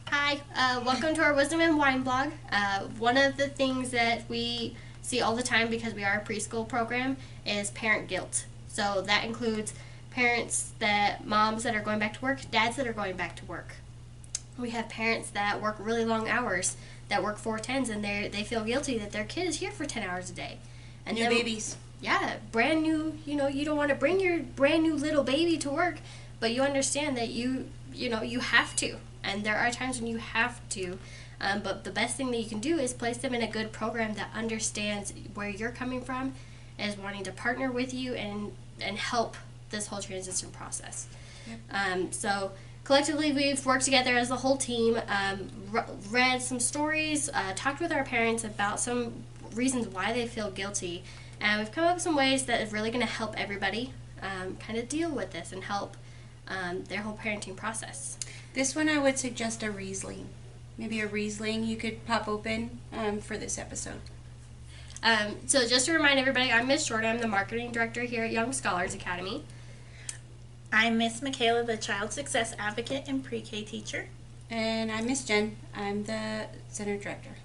Hi, welcome to our Wisdom and Wine blog. One of the things that we see all the time because we are a preschool program is parent guilt. So that includes moms that are going back to work, dads that are going back to work. We have parents that work really long hours, that work 4 10s, and they feel guilty that their kid is here for 10 hours a day. And New babies. Yeah, brand new, you don't want to bring your brand new little baby to work, but you understand that you have to. And there are times when you have to. But the best thing that you can do is place them in a good program that understands where you're coming from, is wanting to partner with you and help this whole transition process. Yep. So collectively, we've worked together as a whole team, read some stories, talked with our parents about some reasons why they feel guilty, and we've come up with some ways that is really going to help everybody kind of deal with this and help their whole parenting process. This one I would suggest a Riesling. Maybe a Riesling you could pop open for this episode. So just to remind everybody, I'm Miss Jordan. I'm the marketing director here at Young Scholars Academy. I'm Miss Michaela, the Child Success Advocate and Pre-K teacher. And I'm Miss Jen. I'm the center director.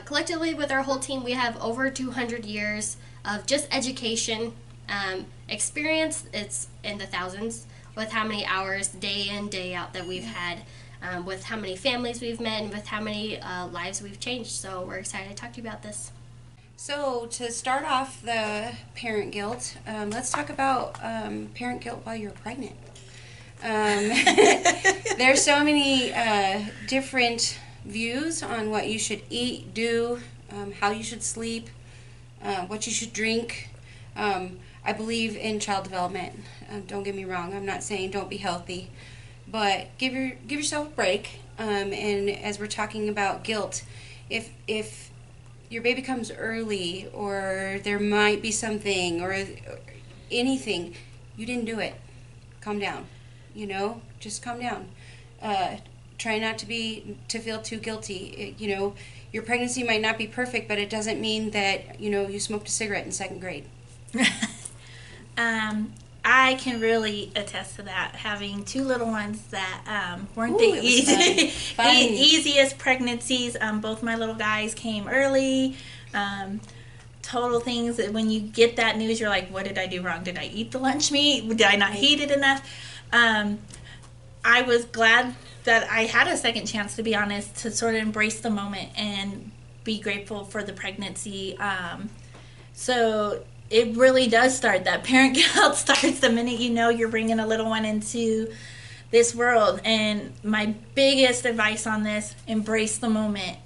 Collectively, with our whole team, we have over 200 years of just education experience. It's in the thousands with how many hours day in, day out that we've had, with how many families we've met, and with how many lives we've changed. So we're excited to talk to you about this. So to start off the parent guilt, let's talk about parent guilt while you're pregnant. There's so many different views on what you should eat, do, how you should sleep, what you should drink. I believe in child development. Don't get me wrong. I'm not saying don't be healthy, but give yourself a break. And as we're talking about guilt, if your baby comes early, or there might be something or anything, you didn't do it. Calm down. Just calm down. Try not to feel too guilty. Your pregnancy might not be perfect, but it doesn't mean that you smoked a cigarette in second grade. I can really attest to that, having two little ones that weren't Ooh, the easiest pregnancies. Both my little guys came early. Total things that when you get that news, you're like, what did I do wrong? Did I eat the lunch meat? Did I not heat it enough? I was glad that I had a second chance, to be honest, to sort of embrace the moment and be grateful for the pregnancy. So it really does start. That parent guilt starts the minute you're bringing a little one into this world. And my biggest advice on this, embrace the moment.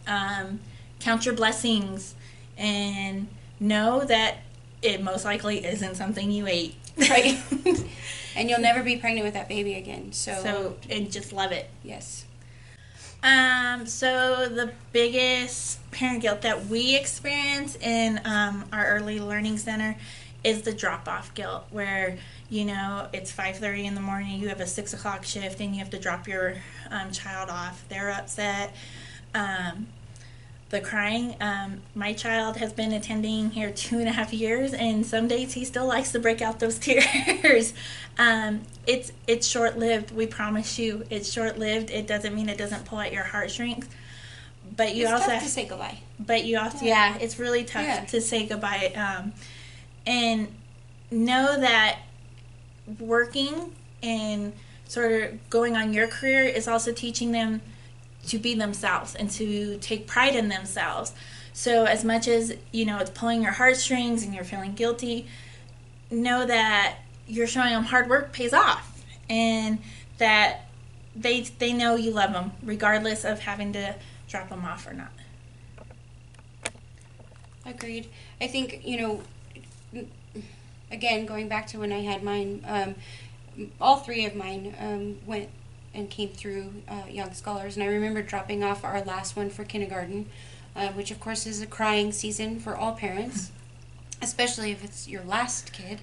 Count your blessings and know that it most likely isn't something you ate. Right. And you'll never be pregnant with that baby again. And just love it. Yes. So the biggest parent guilt that we experience in our early learning center is the drop-off guilt, where it's 5:30 in the morning, you have a 6 o'clock shift, and you have to drop your child off. They're upset. The crying. My child has been attending here 2.5 years, and some days he still likes to break out those tears. It's short-lived. We promise you, it's short-lived. It doesn't mean it doesn't pull at your heartstrings. But you it's also tough have to say goodbye. But you also, yeah, it's really tough to say goodbye. And know that working and sort of going on your career is also teaching them to be themselves and to take pride in themselves. So as much as it's pulling your heartstrings and you're feeling guilty, know that you're showing them hard work pays off, and that they know you love them regardless of having to drop them off or not. Agreed. I think again, going back to when I had mine, all three of mine went and came through Young Scholars, and I remember dropping off our last one for kindergarten, which of course is a crying season for all parents, especially if it's your last kid.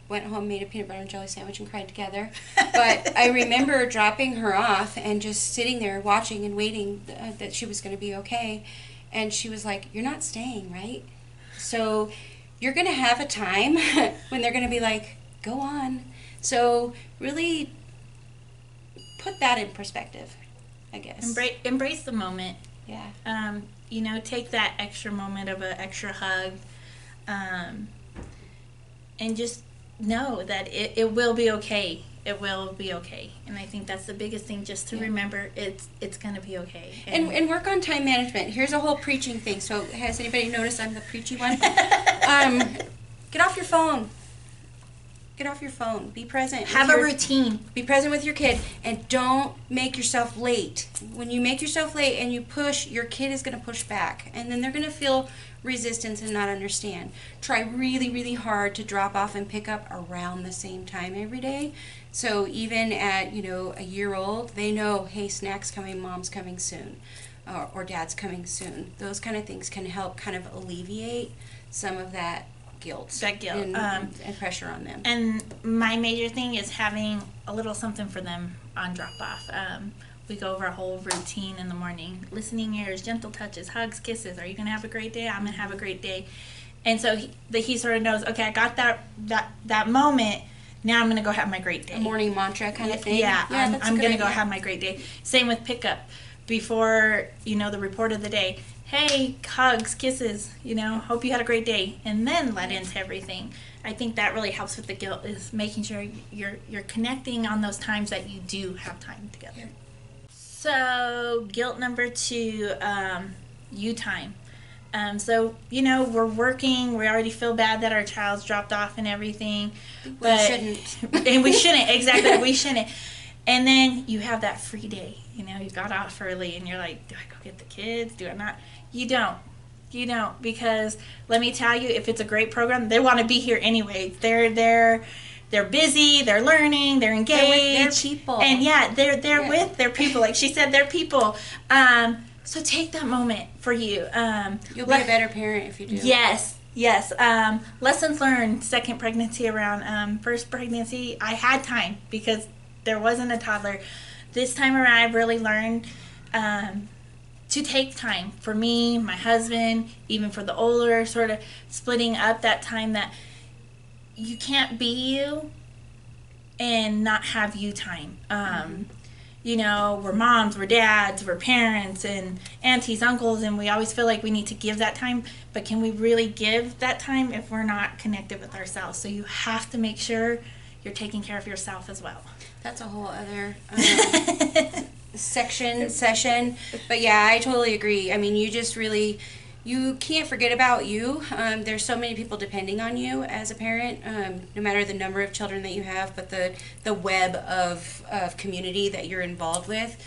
Went home, made a peanut butter and jelly sandwich, and cried together. But I remember dropping her off and just sitting there watching and waiting that she was going to be okay. And she was like, "You're not staying, right? So you're going to have a time when they're going to be like, go on." So really put that in perspective. I guess. Embrace the moment. Yeah. You know, take that extra moment of an extra hug, and just know that it will be okay. It will be okay. And I think that's the biggest thing, just to remember it's going to be okay. And work on time management. Here's a whole preaching thing. So has anybody noticed I'm the preachy one? Get off your phone. Get off your phone. Be present. Have a routine. Be present with your kid, and don't make yourself late. When you make yourself late and you push, your kid is going to push back, and then they're going to feel resistance and not understand. Try really, really hard to drop off and pick up around the same time every day. So even at, a year old, they know, hey, snack's coming, mom's coming soon, or dad's coming soon. Those kind of things can help kind of alleviate some of that guilt. And pressure on them. And my major thing is having a little something for them on drop off. We go over a whole routine in the morning. Listening ears, gentle touches, hugs, kisses. Are you going to have a great day? I'm going to have a great day. And so he sort of knows, okay, I got that moment. Now I'm going to go have my great day. A morning mantra kind of thing. Yeah, I'm going to go have my great day. Same with pickup. Before, the report of the day. Hey, hugs, kisses, hope you had a great day. And then let into everything. I think that really helps with the guilt, is making sure you're connecting on those times that you do have time together. So guilt number 2, you time. So, we're working, we already feel bad that our child's dropped off and everything. We shouldn't. And we shouldn't, exactly, we shouldn't. And then you have that free day, you got off early and you're like, do I go get the kids? Do I not? You don't, because let me tell you, if it's a great program, they want to be here anyway. They're busy, they're learning, they're engaged. They're with their people. And they're with their people. Like she said, they're people. So take that moment for you. You'll be a better parent if you do. Yes. Lessons learned, second pregnancy around. First pregnancy, I had time because there wasn't a toddler. This time around, I've really learned to take time for me, my husband, even for the older, sort of splitting up that time, that you can't be you and not have you time. We're moms, we're dads, we're parents, and aunties, uncles, and we always feel like we need to give that time, but can we really give that time if we're not connected with ourselves? So you have to make sure you're taking care of yourself as well. That's a whole other session. But yeah, I totally agree. I mean, you can't forget about you. There's so many people depending on you as a parent, no matter the number of children that you have, but the web of community that you're involved with.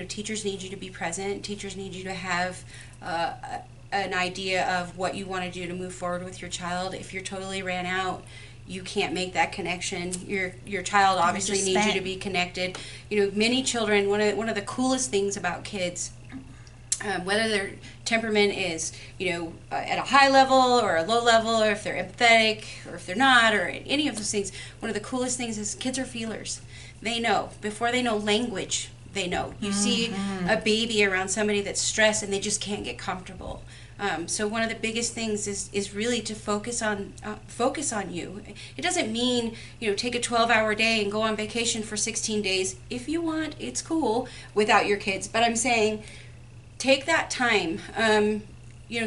Teachers need you to be present. Teachers need you to have an idea of what you want to do to move forward with your child. If you're totally ran out, you can't make that connection. Your child obviously needs you to be connected. Many children, one of the coolest things about kids, whether their temperament is, at a high level or a low level, or if they're empathetic or if they're not, or any of those things, one of the coolest things is kids are feelers. They know. Before they know language, they know. You see a baby around somebody that's stressed and they just can't get comfortable. So one of the biggest things is really to focus on you. It doesn't mean, take a 12-hour day and go on vacation for 16 days. If you want, it's cool without your kids. But I'm saying, take that time.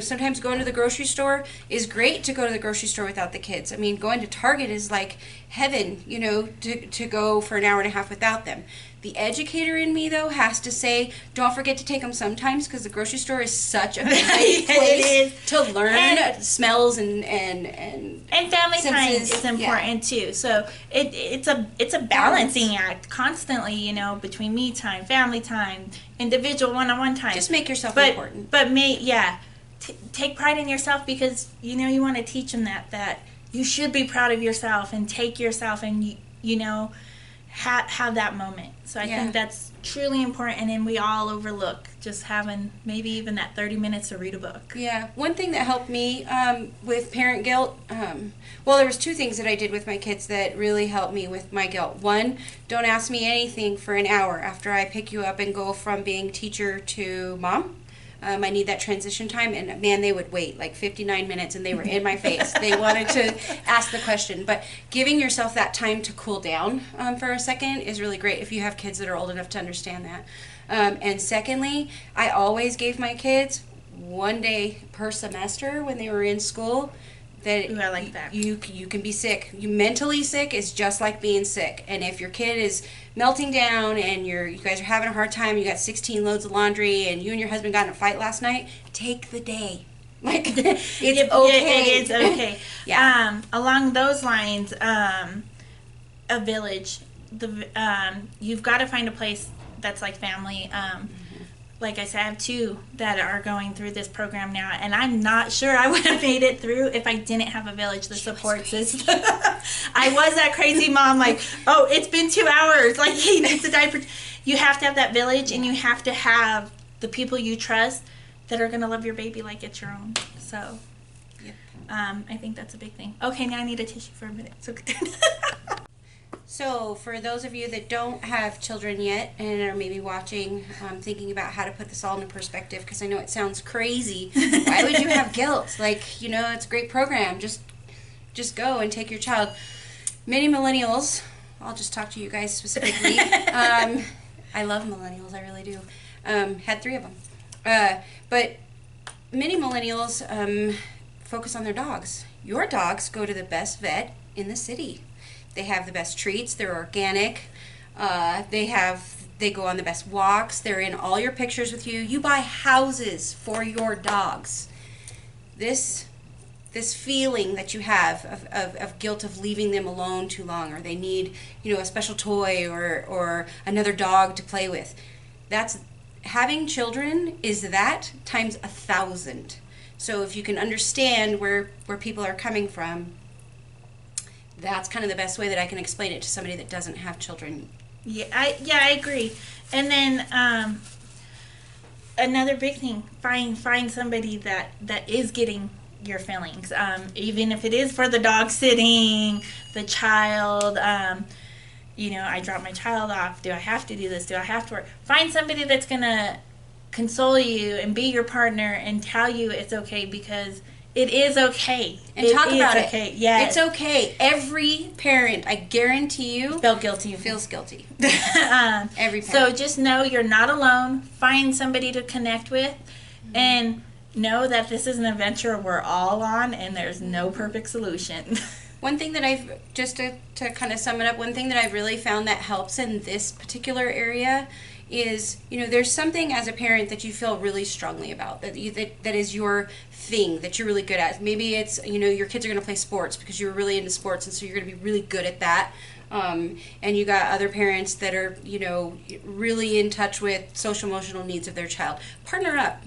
Sometimes going to the grocery store is great to go to the grocery store without the kids. I mean, going to Target is like heaven, to go for an hour and a half without them. The educator in me, though, has to say, don't forget to take them sometimes, because the grocery store is such a great place to learn smells and family senses. time is important too. So it's a balancing act constantly, between me time, family time, individual one-on-one time. Just make yourself important. But take pride in yourself, because you want to teach them that you should be proud of yourself and take yourself and have that moment. So I think that's truly important, and then we all overlook just having maybe even that 30 minutes to read a book. Yeah. One thing that helped me with parent guilt, there was 2 things that I did with my kids that really helped me with my guilt. One, don't ask me anything for an hour after I pick you up and go from being teacher to mom. I need that transition time. And man, they would wait like 59 minutes and they were in my face. They wanted to ask the question. But giving yourself that time to cool down for a second is really great if you have kids that are old enough to understand that. And secondly, I always gave my kids 1 day per semester when they were in school. That Ooh, I like that. You can be sick. You mentally sick is just like being sick. And if your kid is melting down and you guys are having a hard time, you got 16 loads of laundry, and you and your husband got in a fight last night, take the day. Like it's okay. It is okay. Yeah. Along those lines, a village. You've got to find a place that's like family. Like I said, I have 2 that are going through this program now, and I'm not sure I would have made it through if I didn't have a village, the support system. I was that crazy mom, like, oh, it's been 2 hours, like, he needs a diaper. You have to have that village, and you have to have the people you trust that are going to love your baby like it's your own. So, Yep. I think that's a big thing. Okay, now I need a tissue for a minute. So, So for those of you that don't have children yet and are maybe watching, thinking about how to put this all into perspective, because I know it sounds crazy. Why would you have guilt? Like, it's a great program. Just go and take your child. Many millennials, I'll just talk to you guys specifically. I love millennials, I really do. Had 3 of them. But many millennials focus on their dogs. Your dogs go to the best vet in the city. They have the best treats. They're organic. They go on the best walks. They're in all your pictures with you. You buy houses for your dogs. This feeling that you have of guilt of leaving them alone too long, or they need a special toy or another dog to play with. That's having children is that times 1,000. So if you can understand where people are coming from, that's kind of the best way that I can explain it to somebody that doesn't have children. Yeah, I agree. And then another big thing: find somebody that is getting your feelings, even if it is for the dog sitting, the child. I drop my child off. Do I have to do this? Do I have to work? Find somebody that's gonna console you and be your partner and tell you it's okay, because it is okay. And talk about it. Okay. Yes. It's okay. Every parent, I guarantee you, Felt guilty. feels guilty. So Every parent. just know you're not alone. Find somebody to connect with, and know that this is an adventure we're all on, and there's no perfect solution. One thing that I've, just to kind of sum it up, one thing that I've really found that helps in this particular area is, there's something as a parent that you feel really strongly about, that is your thing that you're really good at. Maybe it's, your kids are going to play sports because you're really into sports, and so you're going to be really good at that. And you got other parents that are, really in touch with social emotional needs of their child. Partner up.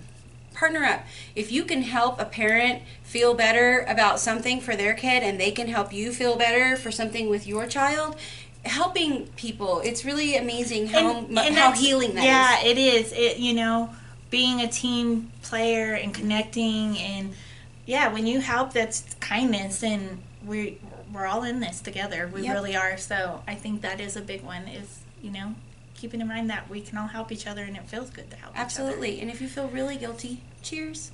If you can help a parent feel better about something for their kid, and they can help you feel better for something with your child, helping people, it's really amazing how healing that is. Yeah, it is. Being a team player and connecting, and when you help, that's kindness, and we're all in this together. We really are. So I think that is a big one, is, keeping in mind that we can all help each other, and it feels good to help each other. Absolutely. And if you feel really guilty, cheers.